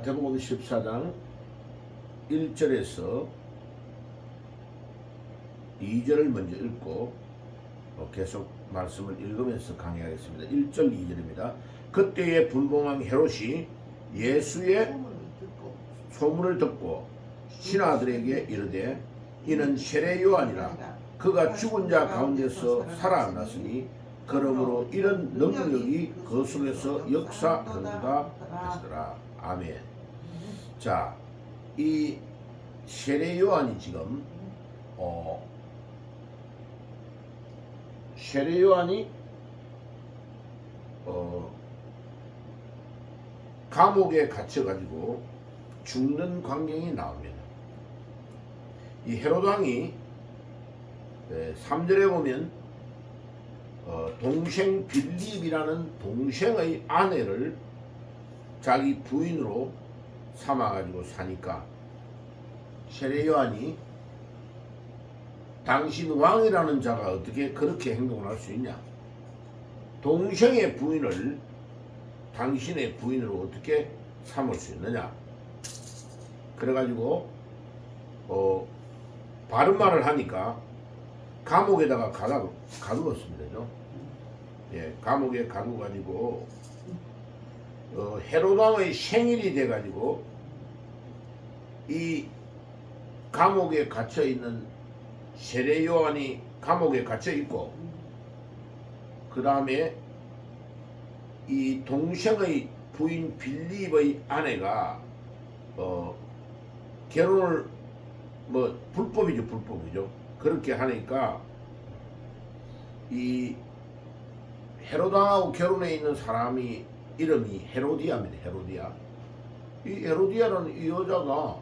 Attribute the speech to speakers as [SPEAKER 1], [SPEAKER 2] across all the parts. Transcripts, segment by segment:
[SPEAKER 1] 마태복음 14장 1절에서 2절을 먼저 읽고 계속 말씀을 읽으면서 강의하겠습니다. 1절 2절입니다. 그때에 분봉왕 헤롯이 예수의 소문을 듣고 신하들에게 이르되 이는 세례 요한이라 그가 죽은 자 가운데서 살아났으니 그러므로 이런 능력이 그 속에서 역사하는가 하시더라. 아멘. 자, 이 세례 요한이 지금 세례 요한이 감옥에 갇혀가지고 죽는 광경이 나옵니다. 이 헤롯 왕이 3절에 보면 동생 빌립이라는 동생의 아내를 자기 부인으로 삼아가지고 사니까 세례 요한이 당신 왕이라는 자가 어떻게 그렇게 행동을 할 수 있냐? 동생의 부인을 당신의 부인으로 어떻게 삼을 수 있느냐? 그래가지고 바른 말을 하니까 감옥에다가 가두었습니다. 예, 감옥에 가두가지고 헤롯 왕의 생일이 돼가지고 이 감옥에 갇혀 있는 세례 요한이 감옥에 갇혀 있고 그 다음에 이 동생의 부인 빌립의 아내가 결혼을 불법이죠. 그렇게 하니까 이 헤롯왕하고 결혼해 있는 사람이 이름이 헤로디아입니다. 헤로디아. 이 헤로디아라는 이 여자가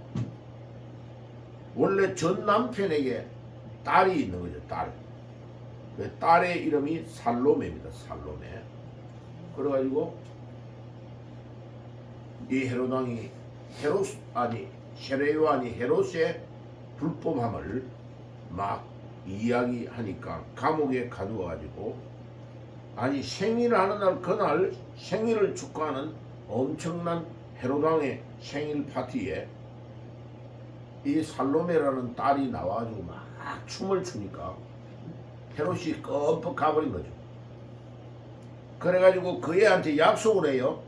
[SPEAKER 1] 원래 전 남편에게 딸이 있는 거죠. 딸. 딸의 이름이 살로메입니다. 살로메. 그래가지고 이 헤롯왕이 세례 요한이 헤롯의 불법함을 막 이야기하니까 감옥에 가두어가지고 생일하는 날 그날 생일을 축하하는 엄청난 헤롯왕의 생일 파티에 이 살로메라는 딸이 나와가지고 막 춤을 추니까 헤롯이 껌뻑 가버린 거죠. 그래가지고 그 애한테 약속을 해요.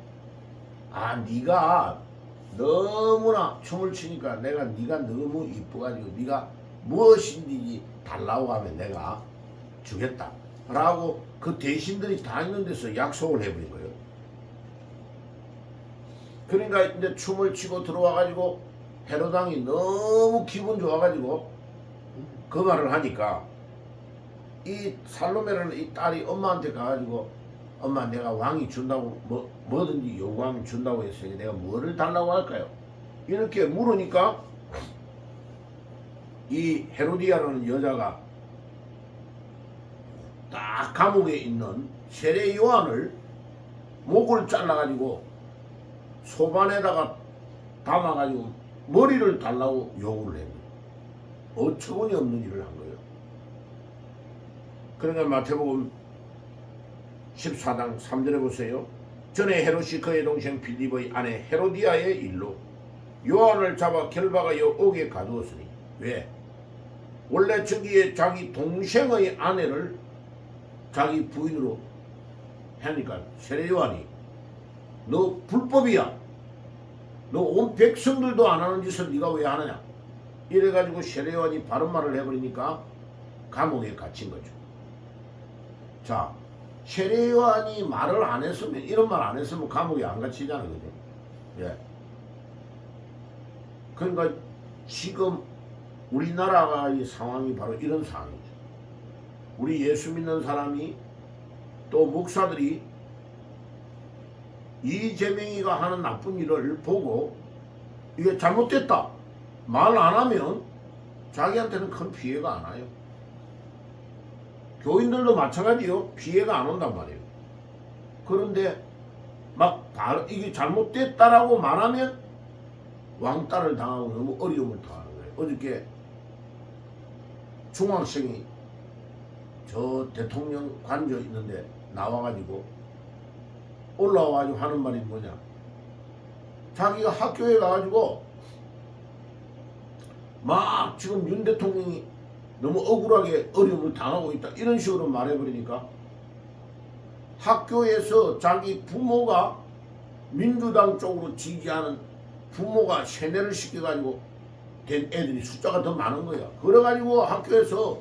[SPEAKER 1] 네가 너무나 춤을 추니까 내가 네가 너무 이뻐가지고 네가 무엇인지 달라고 하면 내가 주겠다 라고 그 대신들이 다 있는 데서 약속을 해버린 거예요. 그러니까 이제 춤을 추고 들어와가지고 헤롯왕이 너무 기분 좋아가지고 그 말을 하니까 이 살로메라는 이 딸이 엄마한테 가가지고 엄마 내가 왕이 준다고 뭐든지 요구하면 준다고 했으니 내가 뭐를 달라고 할까요? 이렇게 물으니까 이 헤로디아라는 여자가 딱 감옥에 있는 세례 요한을 목을 잘라가지고 소반에다가 담아가지고 머리를 달라고 요구를 했는데 어처구니 없는 일을 한 거예요. 그러니까 마태복음 14장 3절에 보세요. 전에 헤롯이 그의 동생 빌립의 아내 헤로디아의 일로 요한을 잡아 결박하여 옥에 가두었으니 왜? 원래 저기에 자기 동생의 아내를 자기 부인으로 하니까 세례 요한이 너 불법이야. 너 온 백성들도 안 하는 짓을 네가 왜 하느냐? 이래가지고 세례 요한이 바른 말을 해버리니까 감옥에 갇힌 거죠. 자, 세례 요한이 말을 안 했으면 이런 말 안 했으면 감옥에 안 갇히잖아요. 그죠? 예. 그러니까 지금 우리나라의 상황이 바로 이런 상황이죠. 우리 예수 믿는 사람이 또 목사들이 이재명이가 하는 나쁜 일을 보고 이게 잘못됐다 말 안 하면 자기한테는 큰 피해가 안 와요. 교인들도 마찬가지요. 피해가 안 온단 말이에요. 그런데 이게 잘못됐다라고 말하면 왕따를 당하고 너무 어려움을 당하는 거예요. 어저께 중학생이 저 대통령 관저 있는데 나와가지고 올라와가지고 하는 말이 뭐냐? 자기가 학교에 가가지고 막 지금 윤 대통령이 너무 억울하게 어려움을 당하고 있다 이런 식으로 말해버리니까 학교에서 자기 부모가 민주당 쪽으로 지지하는 부모가 세뇌를 시켜가지고 된 애들이 숫자가 더 많은 거야. 그래가지고 학교에서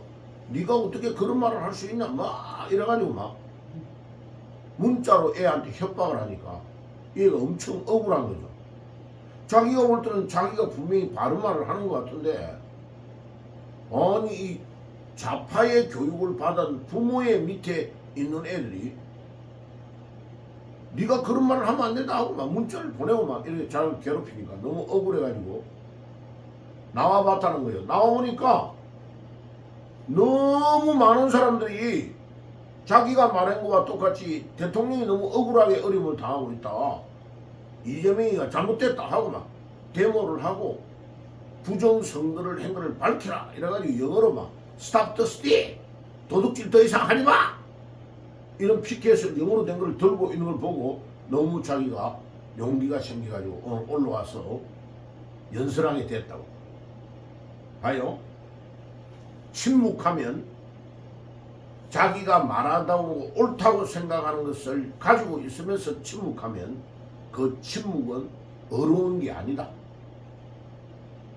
[SPEAKER 1] 네가 어떻게 그런 말을 할 수 있냐 막 이래가지고 막 문자로 애한테 협박을 하니까 얘가 엄청 억울한 거죠. 자기가 볼 때는 자기가 분명히 바른 말을 하는 것 같은데 아니 이 좌파의 교육을 받은 부모의 밑에 있는 애들이 네가 그런 말을 하면 안 된다 하고 막 문자를 보내고 막 이렇게 자기를 괴롭히니까 너무 억울해가지고 나와봤다는 거예요. 나와보니까 너무 많은 사람들이 자기가 말한 것과 똑같이 대통령이 너무 억울하게 어려움을 당하고 있다. 이재명이가 잘못됐다 하고 막 데모를 하고 부정선거를 한 거를 밝혀라 이래가지고 영어로 막 Stop the steal 도둑질 더 이상 하지 마 이런 피켓을 영어로 된 걸 들고 있는 걸 보고 너무 자기가 용기가 생겨가지고 올라와서 연설하게 됐다고. 봐요. 침묵하면 자기가 말한다고 옳다고 생각하는 것을 가지고 있으면서 침묵하면 그 침묵은 어려운 게 아니다.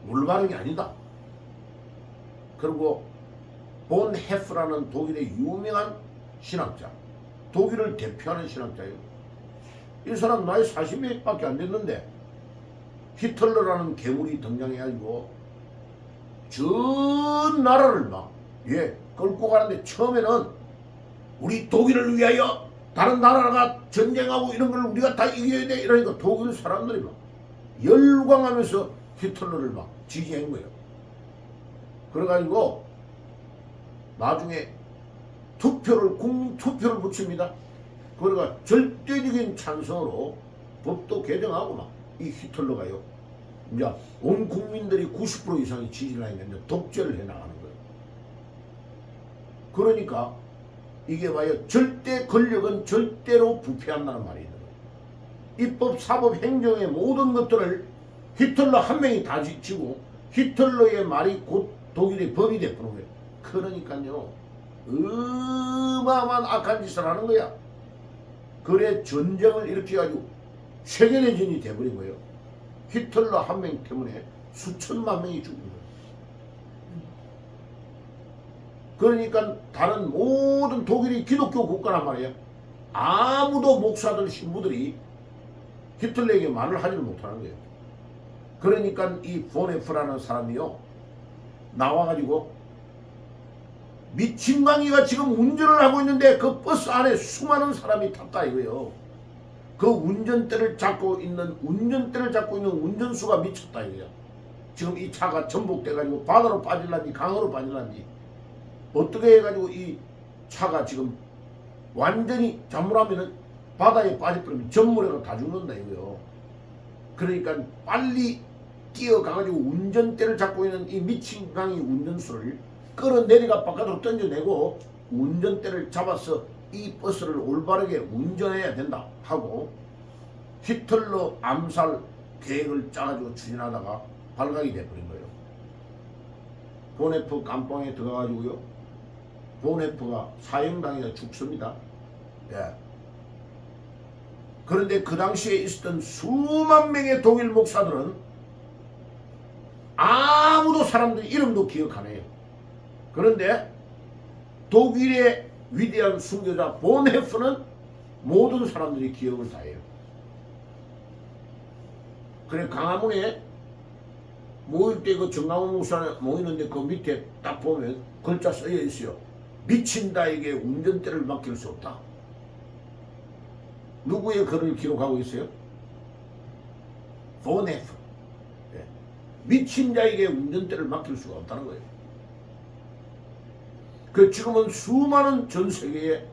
[SPEAKER 1] 올바른 게 아니다. 그리고 본 헤프라는 독일의 유명한 신학자, 독일을 대표하는 신학자예요. 이 사람 나이 40몇밖에 안 됐는데 히틀러라는 괴물이 등장해가지고 전 나라를 막 끌고 가는데 처음에는 우리 독일을 위하여 다른 나라가 전쟁하고 이런 걸 우리가 다 이겨야 돼 이러니까 독일 사람들이 막 열광하면서 히틀러를 막 지지한 거예요. 그래가지고 나중에 국민 투표를 붙입니다. 그러니까 절대적인 찬성으로 법도 개정하고 막 이 히틀러가요. 이제 온 국민들이 90% 이상이 지지를 하니까 독재를 해나가는 거예요. 그러니까 이게 봐요. 절대 권력은 절대로 부패한다는 말이 있는 거예요. 입법, 사법, 행정의 모든 것들을 히틀러 한 명이 다 지치고 히틀러의 말이 곧 독일의 법이 되는 거예요. 그러니까요. 어마어마한 악한 짓을 하는 거야. 그래 전쟁을 일으켜가지고 세계대전이 돼버린 거예요. 히틀러 한 명 때문에 수천만 명이 죽은 거예요. 그러니까 다른 모든 독일이 기독교 국가란 말이에요. 아무도 목사들, 신부들이 히틀러에게 말을 하지를 못하는 거예요. 그러니까 이 보네프라는 사람이요. 나와가지고 미친 강이가 지금 운전을 하고 있는데 그 버스 안에 수많은 사람이 탔다 이거예요. 그 운전대를 잡고 있는 운전수가 미쳤다 이거야. 지금 이 차가 전복돼가지고 바다로 빠질란지 강으로 빠질란지 어떻게 해가지고 이 차가 지금 완전히 잘못하면은 바다에 빠져버리면 전물에가 다 죽는다 이거요. 그러니까 빨리 뛰어가가지고 운전대를 잡고 있는 이 미친 강의 운전수를 끌어내리가 바깥으로 던져내고 운전대를 잡아서 이 버스를 올바르게 운전해야 된다 하고 히틀러 암살 계획을 짜가지고 추진하다가 발각이 돼버린 거예요. 보네프 감방에 들어가가지고요. 보네프가 사형당해서 죽습니다. 예. 그런데 그 당시에 있었던 수만 명의 독일 목사들은 아무도 사람들이 이름도 기억 안 해요. 그런데 독일의 위대한 순교자 본헤프는 모든 사람들이 기억을 다 해요. 그래 강화문에 모일 때 그 정강훈 목사 모이는데 그 밑에 딱 보면 글자 써져 있어요. 미친 자에게 운전대를 맡길 수 없다. 누구의 글을 기록하고 있어요? 본헤프. 네. 미친 자에게 운전대를 맡길 수가 없다는 거예요. 그 지금은 수많은 전 세계의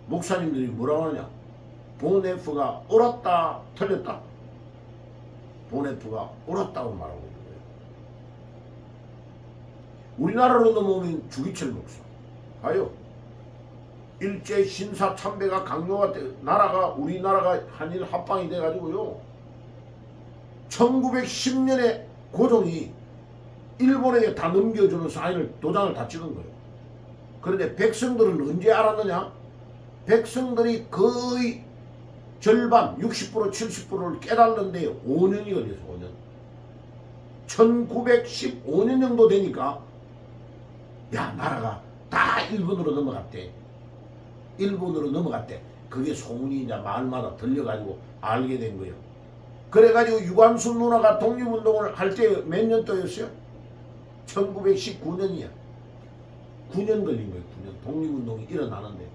[SPEAKER 1] 목사님들이 뭐라고 하냐? 본헤프가 옳았다, 틀렸다. 본헤프가 옳았다고 말하고 있는 거예요. 우리나라로 넘어오면 주기철 목사. 봐요. 일제 신사 참배가 강요가 돼, 우리나라가 한일 합방이 돼가지고요. 1910년에 고종이 일본에게 다 넘겨주는 사인을 도장을 다 찍은 거예요. 그런데 백성들은 언제 알았느냐? 백성들이 거의 절반 60% 70%를 깨달는데 5년이 걸려서 5년. 1915년 정도 되니까 야 나라가 다 일본으로 넘어갔대. 일본으로 넘어갔대. 그게 소문이 이제 마을마다 들려가지고 알게 된 거예요. 그래가지고 유관순 누나가 독립운동을 할 때 몇 년도였어요? 1919년이야. 9년 걸린 거예요. 9년. 독립운동이 일어나는데.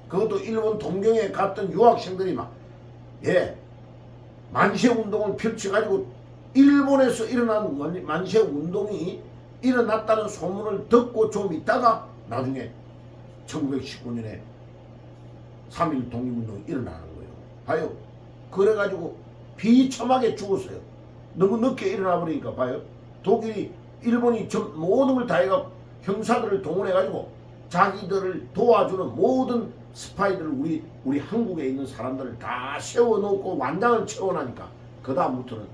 [SPEAKER 1] 그것도 일본 동경에 갔던 유학생들이 막 만세운동을 펼쳐가지고 일본에서 일어난 만세운동이 일어났다는 소문을 듣고 좀 있다가 나중에 1919년에 3.1 독립운동이 일어나는 거예요. 봐요. 그래가지고 비참하게 죽었어요. 너무 늦게 일어나 버리니까 봐요. 독일이 일본이 모든 걸 다 해가 형사들을 동원해가지고 자기들을 도와주는 모든 스파이들을 우리 한국에 있는 사람들을 다 세워놓고 완장을 채워나니까 그 다음부터는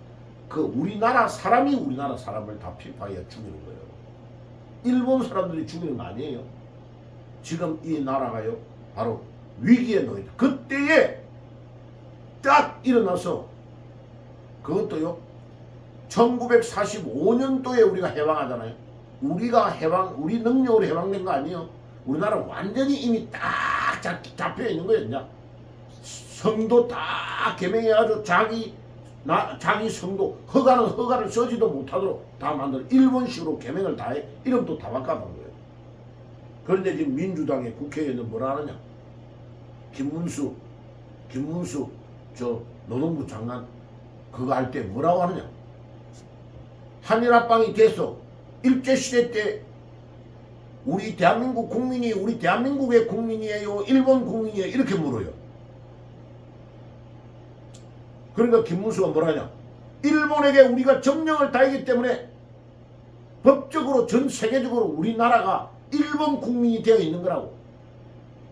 [SPEAKER 1] 그 우리나라 사람이 우리나라 사람을 다 피파해 죽이는 거예요. 일본 사람들이 죽이는 거 아니에요. 지금 이 나라가요 바로 위기에 놓여 그때에 딱 일어나서 그것도요 1945년도에 우리가 해방하잖아요. 우리 능력으로 해방된 거 아니에요. 우리나라 완전히 이미 딱 잡혀 있는 거예요. 이제 성도 딱 개명해가지고 자기 성도 허가를 써지도 못하도록 다 만들어 일본식으로 개명을 다 해. 이름도 다 바꿔본 거예요. 그런데 지금 민주당의 국회의원은 뭐라 하느냐? 김문수 저 노동부 장관 그거 할 때 뭐라고 하느냐? 한일합방이 돼서 일제시대 때 우리 대한민국 국민이 우리 대한민국의 국민이에요? 일본 국민이에요? 이렇게 물어요. 그러니까 김문수가 뭐라냐? 일본에게 우리가 점령을 당했기 때문에 법적으로 전 세계적으로 우리나라가 일본 국민이 되어 있는 거라고.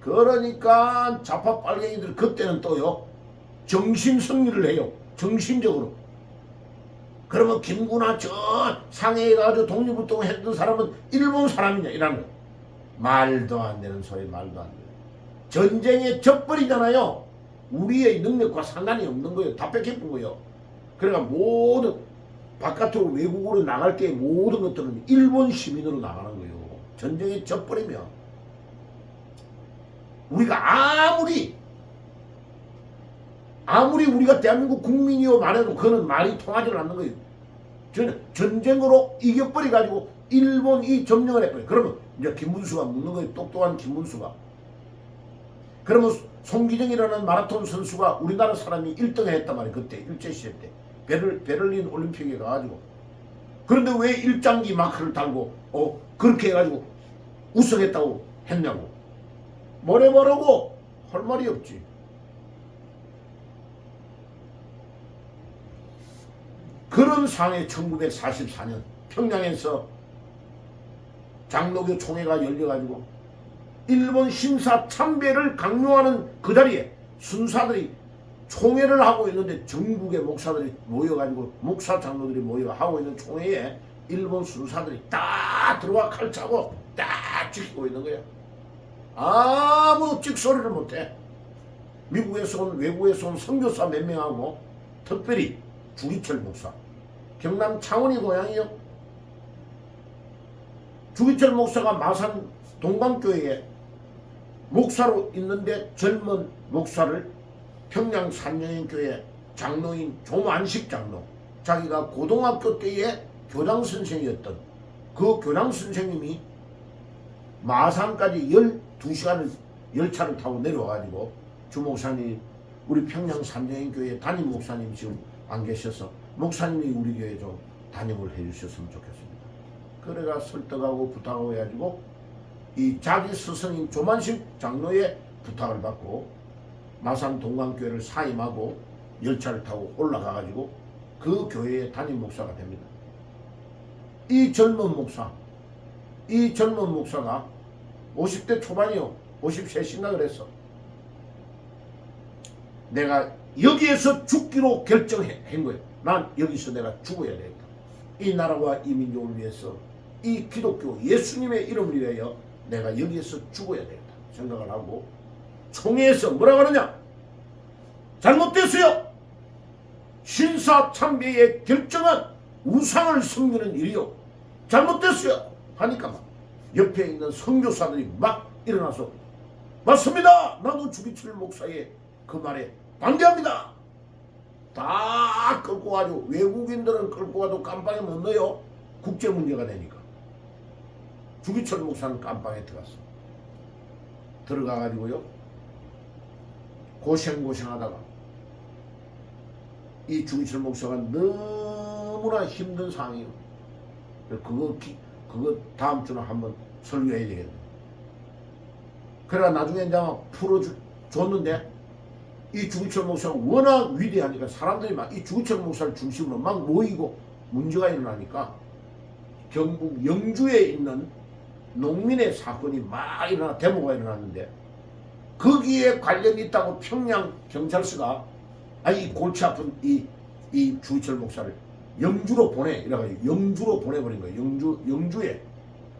[SPEAKER 1] 그러니까 좌파 빨갱이들 그때는 또요 정신승리를 해요. 정신적으로. 그러면 김구나 저 상해에 가서 독립운동을 했던 사람은 일본 사람이냐 이라는 거예요. 말도 안 되는 소리 말도 안 돼요. 전쟁에 져버리잖아요. 우리의 능력과 상관이 없는 거예요. 다 뺏겨본 거예요. 그러니까 모든 바깥으로 외국으로 나갈 때 모든 것들은 일본 시민으로 나가는 거예요. 전쟁에 져버리면 우리가 아무리 우리가 대한민국 국민이요 말해도 그거는 말이 통하지 않는 거예요. 저는 전쟁으로 이겨버려가지고 일본이 점령을 해버려요. 그러면 이제 김문수가 묻는 거예요. 똑똑한 김문수가. 그러면 송기정이라는 마라톤 선수가 우리나라 사람이 1등을 했단 말이에요. 그때 일제시대 때 베를린 올림픽에 가가지고. 그런데 왜 일장기 마크를 달고 그렇게 해가지고 우승했다고 했냐고. 뭐라고 할 말이 없지. 그런 상황에 1944년 평양에서 장로교 총회가 열려가지고 일본 신사 참배를 강요하는 그 자리에 순사들이 총회를 하고 있는데 전국의 목사들이 모여가지고 목사 장로들이 모여 하고 있는 총회에 일본 순사들이 딱 들어와 칼 차고 딱 지키고 있는 거야. 아무 찍소리를 못해. 미국에서 온 외국에서 온 선교사 몇 명하고 특별히 주기철 목사 경남 창원이 고향이요. 주기철 목사가 마산 동방교회에 목사로 있는데 젊은 목사를 평양 산여인교회 장로인 조만식 장로 자기가 고등학교 때의 교장 선생이었던 그 교장 선생님이 마산까지 12시간을 열차를 타고 내려와가지고 주 목사님 우리 평양 산여인교회 담임 목사님 지금 안 계셔서 목사님이 우리 교회 좀 담임을 해주셨으면 좋겠습니다. 그래가 설득하고 부탁하고 해가지고 이 자기 스승인 조만식 장로의 부탁을 받고 마산 동강교회를 사임하고 열차를 타고 올라가가지고 그 교회의 담임 목사가 됩니다. 이 젊은 목사가 50대 초반이요. 53인가 그랬어. 내가 여기에서 죽기로 결정한 거예요. 난 여기서 내가 죽어야 되겠다. 이 나라와 이 민족을 위해서, 이 기독교 예수님의 이름을 위하여 내가 여기에서 죽어야 되겠다 생각을 하고, 총회에서 뭐라고 하느냐? 잘못됐어요. 신사참배의 결정은 우상을 섬기는 일이요, 잘못됐어요 하니까 막 옆에 있는 선교사들이 막 일어나서 맞습니다, 나도 주기철 목사의 그 말에 반대합니다. 다 끌고 가지고, 외국인들은 끌고 가도 깜빵에 못 넣어요. 국제 문제가 되니까. 주기철 목사는 깜빵에 들어갔어. 들어가가지고요, 고생하다가 이 주기철 목사가 너무나 힘든 상황이에요. 그거 다음 주는 한번 설교해야 되겠네. 그래가 나중에 이제 풀어줬는데, 이 주기철 목사가 워낙 위대하니까 사람들이 막 이 주기철 목사를 중심으로 막 모이고 문제가 일어나니까 경북 영주에 있는 농민의 사건이 막 데모가 일어났는데, 거기에 관련이 있다고 평양 경찰서가 이 골치 아픈 이 주기철 목사를 영주로 이래가지고 영주로 보내버린 거예요. 영주에.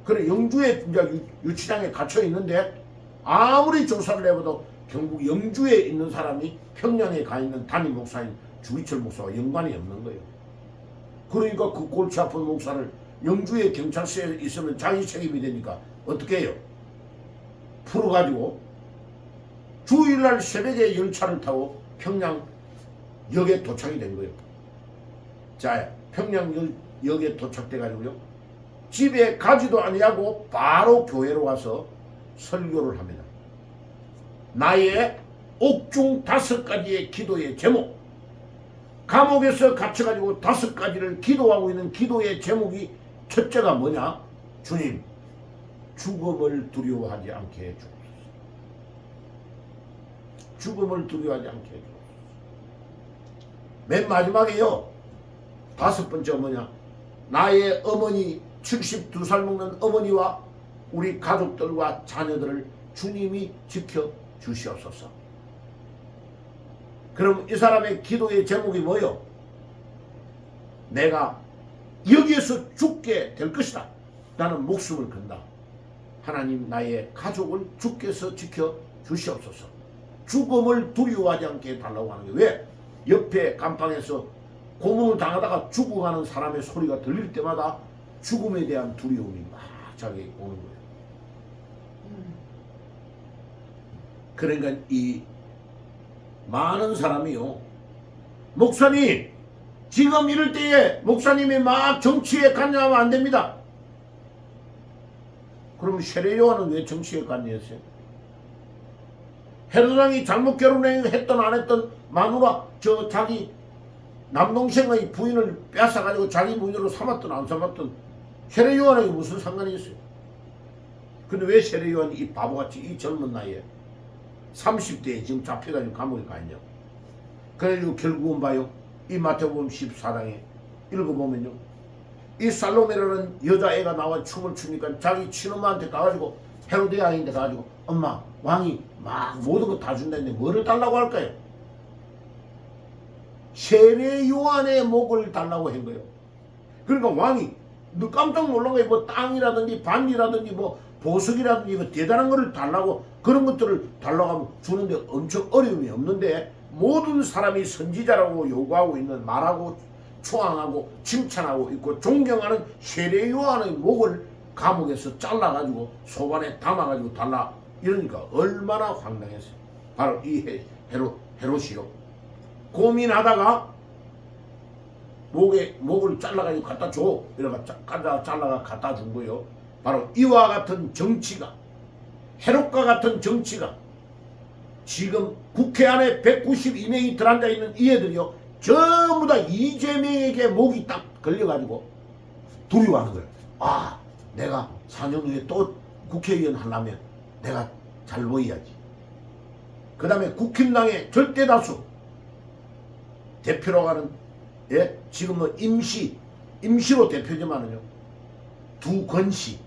[SPEAKER 1] 그래, 영주에 이제 유치장에 갇혀 있는데, 아무리 조사를 해봐도 경북 영주에 있는 사람이 평양에 가 있는 담임 목사인 주기철 목사와 연관이 없는 거예요. 그러니까 그 골치 아픈 목사를 영주의 경찰서에 있으면 자기 책임이 되니까 어떻게 해요? 풀어가지고 주일날 새벽에 열차를 타고 평양역에 도착이 된 거예요. 자, 평양역에 도착돼가지고요, 집에 가지도 아니하고 바로 교회로 가서 설교를 합니다. 나의 옥중 5가지의 기도의 제목, 감옥에서 갇혀가지고 5가지를 기도하고 있는 기도의 제목이, 첫째가 뭐냐? 주님, 죽음을 두려워하지 않게 해주옵소서. 죽음을 두려워하지 않게 해주옵소서. 맨 마지막에요, 5번째가 뭐냐? 나의 어머니, 72살 먹는 어머니와 우리 가족들과 자녀들을 주님이 지켜 주시옵소서. 그럼 이 사람의 기도의 제목이 뭐요? 내가 여기에서 죽게 될 것이다. 나는 목숨을 건다. 하나님, 나의 가족을 주께서 지켜 주시옵소서. 죽음을 두려워하지 않게 해달라고 하는 게, 왜? 옆에 감방에서 고문을 당하다가 죽어가는 사람의 소리가 들릴 때마다 죽음에 대한 두려움이 막 자기에게 오는 거예요. 그러니까 이 많은 사람이요, 목사님, 지금 이럴 때에 목사님이 막 정치에 관여하면 안 됩니다. 그럼 세례요한은 왜 정치에 관여했어요? 헤로당이 잘못 결혼했던 안 했던 마누라, 자기 남동생의 부인을 뺏어가지고 자기 부인으로 삼았든 안 삼았든 세례요한에게 무슨 상관이 있어요? 근데 왜 세례요한이 이 바보같이 이 젊은 나이에 30대에 지금 잡혀가지고 감옥에 가 있냐고. 그래가지고 결국은 봐요, 이 마태복음 14장에 읽어보면요, 이 살로메라는 여자애가 나와 춤을 추니까 자기 친엄마한테 가가지고, 헤로디아인데 가가지고, 엄마, 왕이 막 모든 거 다 준다는데 뭐를 달라고 할까요? 세례 요한의 목을 달라고 한 거예요. 그러니까 왕이 너 깜짝 놀란 거예요. 뭐 땅이라든지 반지라든지 뭐 보석이라든지 뭐 대단한 거를 달라고, 그런 것들을 달라고 하면 주는데 엄청 어려움이 없는데, 모든 사람이 선지자라고 요구하고 있는, 말하고 초항하고 칭찬하고 있고 존경하는 세례 요한의 목을 감옥에서 잘라가지고 소반에 담아가지고 달라, 이러니까 얼마나 황당했어요. 바로 이 헤롯이요, 고민하다가 목을 잘라가지고 갖다 줘, 이러가 잘라가 갖다 준 거요. 바로 이와 같은 정치가, 헤롯과 같은 정치가 지금 국회 안에 192명이 들어앉아 있는 이 애들이요, 전부 다 이재명에게 목이 딱 걸려가지고 두려워하는 거예요. 아, 내가 4년 후에 또 국회의원 하려면 내가 잘 보여야지. 그 다음에 국힘당의 절대다수 대표로 가는, 예, 지금은 임시로 대표지만은요, 두건씨,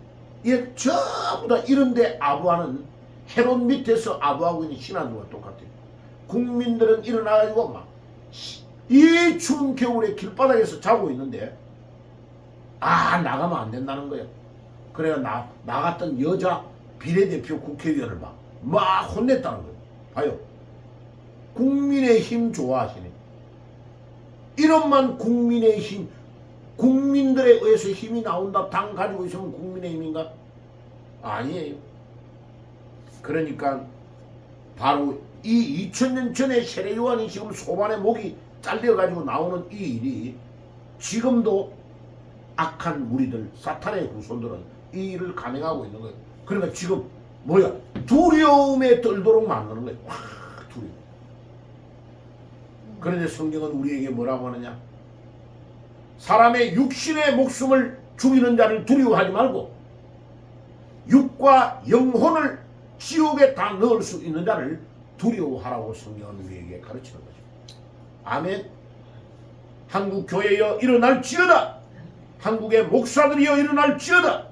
[SPEAKER 1] 예, 전부 다 이런데 아부하는, 헤롯 밑에서 아부하고 있는 신하들과 똑같아요. 국민들은 일어나가지고 막 이 추운 겨울에 길바닥에서 자고 있는데 나가면 안 된다는 거예요. 그래야 나갔던 여자 비례대표 국회의원을 막 혼냈다는 거예요. 봐요. 국민의힘 좋아하시네. 이런만 국민의힘, 국민들에 의해서 힘이 나온다. 당 가지고 있으면 국민의힘인가? 아니에요. 그러니까 바로 이 2000년 전에 세례요한이 지금 소반의 목이 잘려가지고 나오는 이 일이 지금도 악한 무리들, 사탄의 후손들은 이 일을 감행하고 있는 거예요. 그러니까 지금 두려움에 떨도록 만드는 거예요. 두려움. 그런데 성경은 우리에게 뭐라고 하느냐? 사람의 육신의 목숨을 죽이는 자를 두려워하지 말고 육과 영혼을 지옥에 다 넣을 수 있는 자를 두려워하라고 성경은 우리에게 가르치는 거죠. 아멘. 한국 교회여 일어날지어다. 한국의 목사들이여 일어날지어다.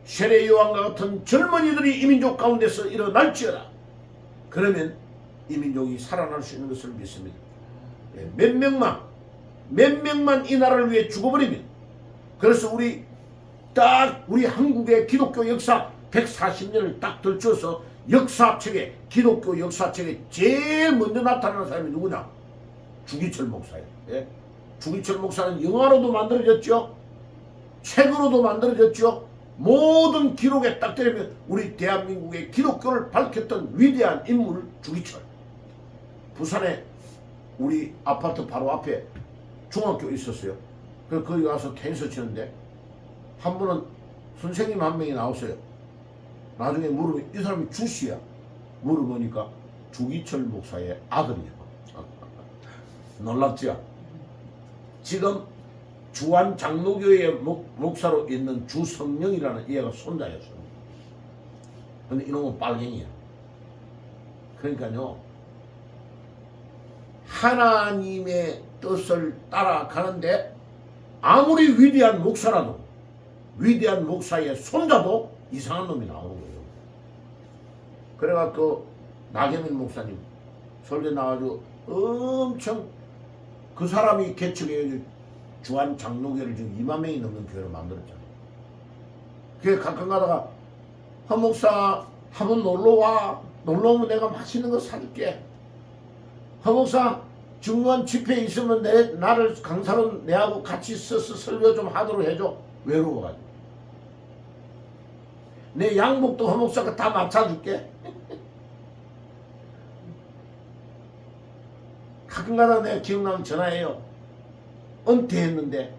[SPEAKER 1] 세례요한과 같은 젊은이들이 이민족 가운데서 일어날지어다. 그러면 이민족이 살아날 수 있는 것을 믿습니다. 몇 명만 이 나라를 위해 죽어버리면, 그래서 우리 한국의 기독교 역사 140년을 딱 들춰서 역사책에, 기독교 역사책에 제일 먼저 나타나는 사람이 누구냐? 주기철 목사예요. 예? 주기철 목사는 영화로도 만들어졌죠. 책으로도 만들어졌죠. 모든 기록에 딱 때리면 우리 대한민국의 기독교를 밝혔던 위대한 인물 주기철. 부산에 우리 아파트 바로 앞에 중학교 있었어요. 그래서 거기 가서 테니스 치는데 한 분은 선생님 한 명이 나왔어요. 나중에 물으면 이 사람이 주씨야. 물어보니까 주기철 목사의 아들이야. 놀랍죠? 지금 주한 장로교의 목사로 있는 주성령이라는 얘가 손자였어요. 근데 이놈은 빨갱이야. 그러니까요, 하나님의 뜻을 따라가는데 아무리 위대한 목사라도, 위대한 목사의 손자도 이상한 놈이 나오는 거예요. 그래갖고 나경민 목사님 설교 나와가지고 엄청 그 사람이 개척해 주한 장로교를 지금 2만 명이 넘는 교회를 만들었잖아요. 그게 가끔 가다가 한 목사 한번 놀러와. 놀러오면 내가 맛있는 거 사줄게. 한 목사 중요한 집회에 있으면 나를 강사로 내하고 같이 써서 설교 좀 하도록 해줘. 외로워가지고. 내 양복도 한 목사가 다 맞춰줄게. 가끔가다 내가 기억나면 전화해요. 은퇴했는데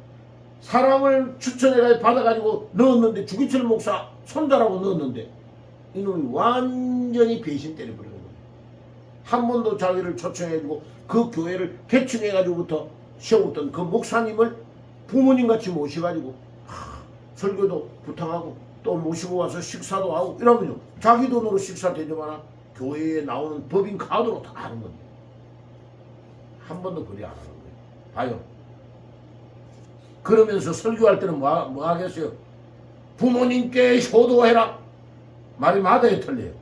[SPEAKER 1] 사람을 추천해서 받아가지고 넣었는데 주기철 목사 손자라고 넣었는데 이놈이 완전히 배신 때려버리는 거예요. 한 번도 자기를 초청해주고 그 교회를 개칭해가지고부터 세웠던 그 목사님을 부모님같이 모셔가지고 설교도 부탁하고 또 모시고 와서 식사도 하고 이러면요, 자기 돈으로 식사 대접하나 교회에 나오는 법인 카드로 다 하는 겁니다. 한 번도 그리 안 하는 거예요. 봐요. 그러면서 설교할 때는 뭐 하겠어요? 부모님께 효도해라. 말이 맞아요, 틀려요?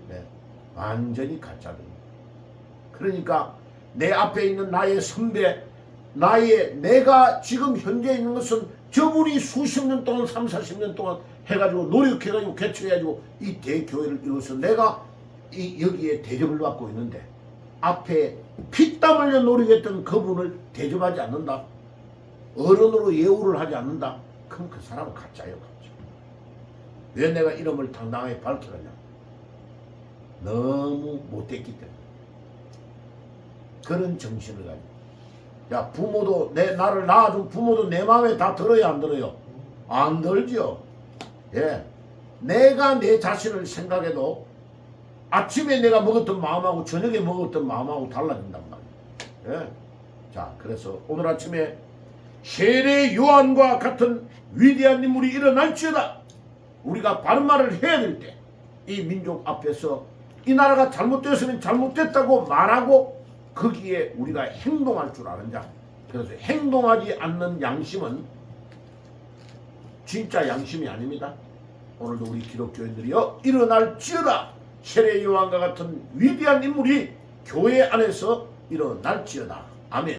[SPEAKER 1] 네, 완전히 가짜입니다. 그러니까 내 앞에 있는 나의 선배, 내가 지금 현재 있는 것은 저분이 수십 년 동안 30-40년 동안 해가지고 노력해가지고 개척해가지고 이 대교회를 이루어서 내가 여기에 대접을 받고 있는데 앞에 피땀 흘려 노력했던 그분을 대접하지 않는다. 어른으로 예우를 하지 않는다. 그럼 그 사람은 가짜예요, 가짜. 왜 내가 이름을 당당하게 밝히느냐? 너무 못됐기 때문에. 그런 정신을 가지고. 야, 부모도 나를 낳아준 부모도 내 마음에 다 들어요, 안 들어요? 안 들죠. 예, 내가 내 자신을 생각해도 아침에 내가 먹었던 마음하고 저녁에 먹었던 마음하고 달라진단 말이에요. 예. 자, 그래서 오늘 아침에 세례 요한과 같은 위대한 인물이 일어날지어다. 우리가 바른 말을 해야 될 때 이 민족 앞에서 이 나라가 잘못되었으면 잘못됐다고 말하고 거기에 우리가 행동할 줄 아는 자. 그래서 행동하지 않는 양심은 진짜 양심이 아닙니다. 오늘도 우리 기독교인들이여 일어날지어다. 세례 요한과 같은 위대한 인물이 교회 안에서 일어날지어다. 아멘.